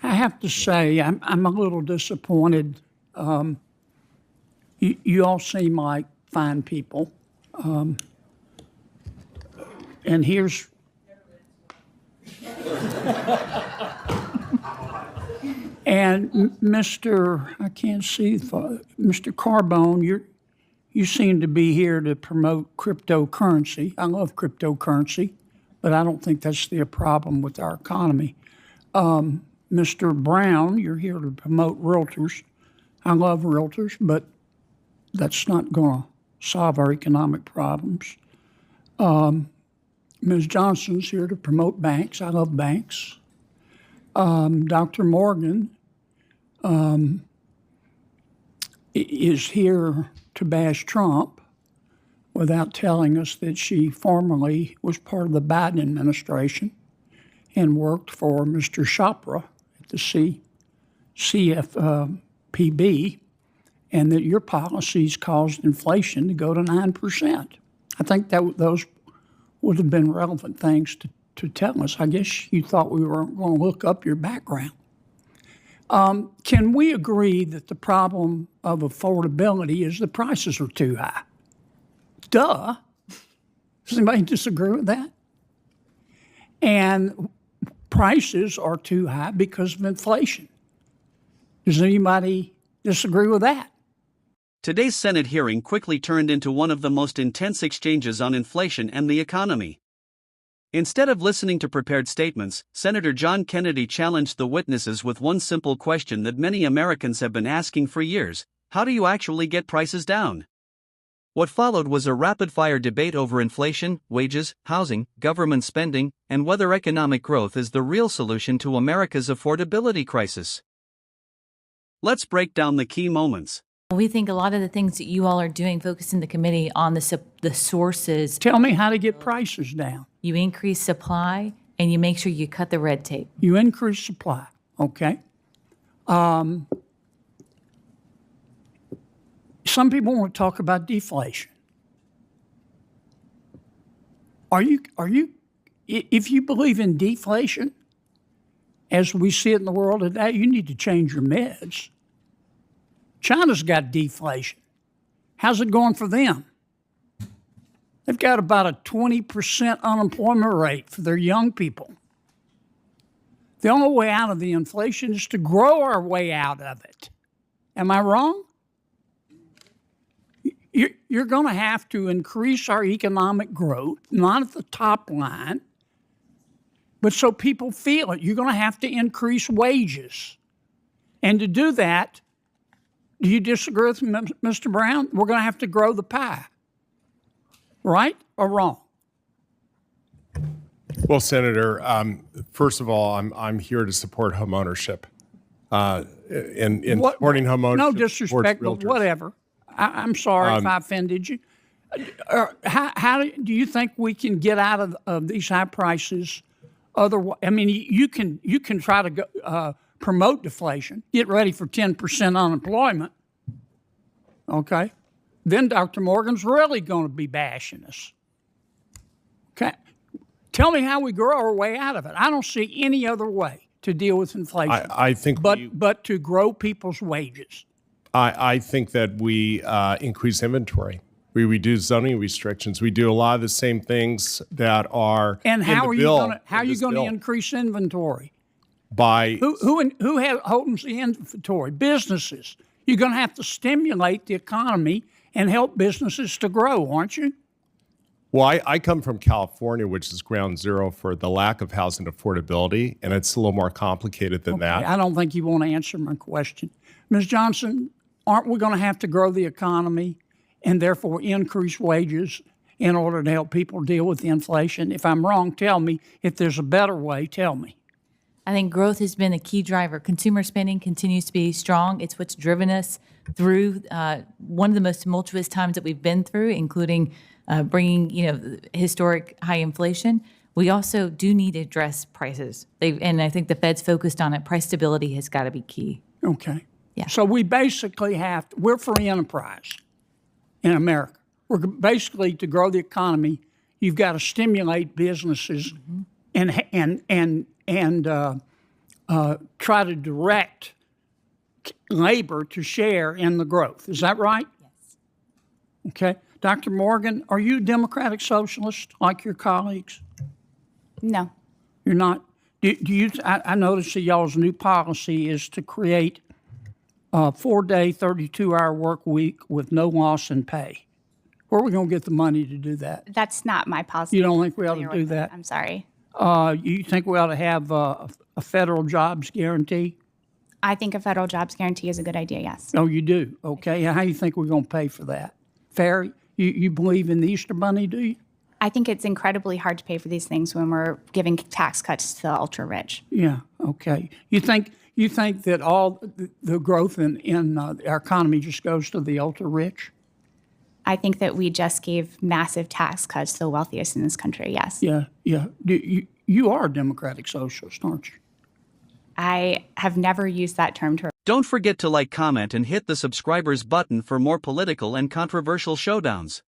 I have to say, I'm a little disappointed. You all seem like fine people. And here's, and Mr. I can't see, Mr. Carbone, you seem to be here to promote cryptocurrency. I love cryptocurrency, but I don't think that's the problem with our economy. Mr. Brown, you're here to promote realtors. I love realtors, but that's not going to solve our economic problems. Ms. Johnson's here to promote banks. I love banks. Dr. Morgan is here to bash Trump without telling us that she formerly was part of the Biden administration and worked for Mr. Chopra at the CFPB, and that your policies caused inflation to go to 9%. I think that those would have been relevant things to tell us. I guess you thought we were going to look up your background. Can we agree that the problem of affordability is the prices are too high? Duh. Does anybody disagree with that? And prices are too high because of inflation. Does anybody disagree with that? Today's Senate hearing quickly turned into one of the most intense exchanges on inflation and the economy. Instead of listening to prepared statements, Senator John Kennedy challenged the witnesses with one simple question that many Americans have been asking for years: how do you actually get prices down? What followed was a rapid-fire debate over inflation, wages, housing, government spending, and whether economic growth is the real solution to America's affordability crisis. Let's break down the key moments. We think a lot of the things that you all are doing, focusing the committee on the sources. Tell me how to get prices down. You increase supply and you make sure you cut the red tape. You increase supply, okay? Some people want to talk about deflation. If you believe in deflation, as we see it in the world today, you need to change your meds. China's got deflation. How's it going for them? They've got about a 20% unemployment rate for their young people. The only way out of the inflation is to grow our way out of it. Am I wrong? You're going to have to increase our economic growth, not at the top line, but so people feel it. You're going to have to increase wages. And to do that, do you disagree with Mr. Brown? We're going to have to grow the pie. Right or wrong? Well, Senator, first of all, I'm here to support homeownership. In supporting homeownership. No disrespect, but whatever. I'm sorry if I offended you. How do you think we can get out of these high prices? Otherwise, I mean, you can try to go, promote deflation, get ready for 10% unemployment. Okay, then Dr. Morgan's really going to be bashing us. Okay, tell me how we grow our way out of it. I don't see any other way to deal with inflation. I think, but to grow people's wages. I think that we increase inventory. We reduce zoning restrictions. We do a lot of the same things that are and how in the are bill. How are you going to increase inventory? By who holds the inventory? Businesses. You're going to have to stimulate the economy and help businesses to grow, aren't you? Well, I come from California, which is ground zero for the lack of housing affordability, and it's a little more complicated than that. I don't think you want to answer my question. Ms. Johnson, aren't we going to have to grow the economy and therefore increase wages in order to help people deal with the inflation? If I'm wrong, tell me. If there's a better way, tell me. I think growth has been a key driver. Consumer spending continues to be strong. It's what's driven us through one of the most tumultuous times that we've been through, including bringing historic high inflation. We also do need to address prices. And I think the Fed's focused on it. Price stability has got to be key. Okay. Yeah. So we basically we're free enterprise in America. We're basically, to grow the economy, you've got to stimulate businesses and try to direct labor to share in the growth. Is that right? Yes. Okay. Dr. Morgan, are you a Democratic Socialist like your colleagues? No. You're not? Do you? I noticed that y'all's new policy is to create a 4-day, 32-hour work week with no loss in pay. Where are we going to get the money to do that? That's not my policy. You don't think we ought to Familiar do with it. that? I'm sorry. You think we ought to have a federal jobs guarantee? I think a federal jobs guarantee is a good idea, yes. Oh, you do? Okay. How do you think we're going to pay for that? Fair? You believe in the Easter Bunny, do you? I think it's incredibly hard to pay for these things when we're giving tax cuts to the ultra rich. Yeah. Okay. You think that all the growth in our economy just goes to the ultra rich? I think that we just gave massive tax cuts to the wealthiest in this country, yes. Yeah. Yeah. You are a Democratic Socialist, aren't you? I have never used that term to. Don't forget to like, comment, and hit the subscribers button for more political and controversial showdowns.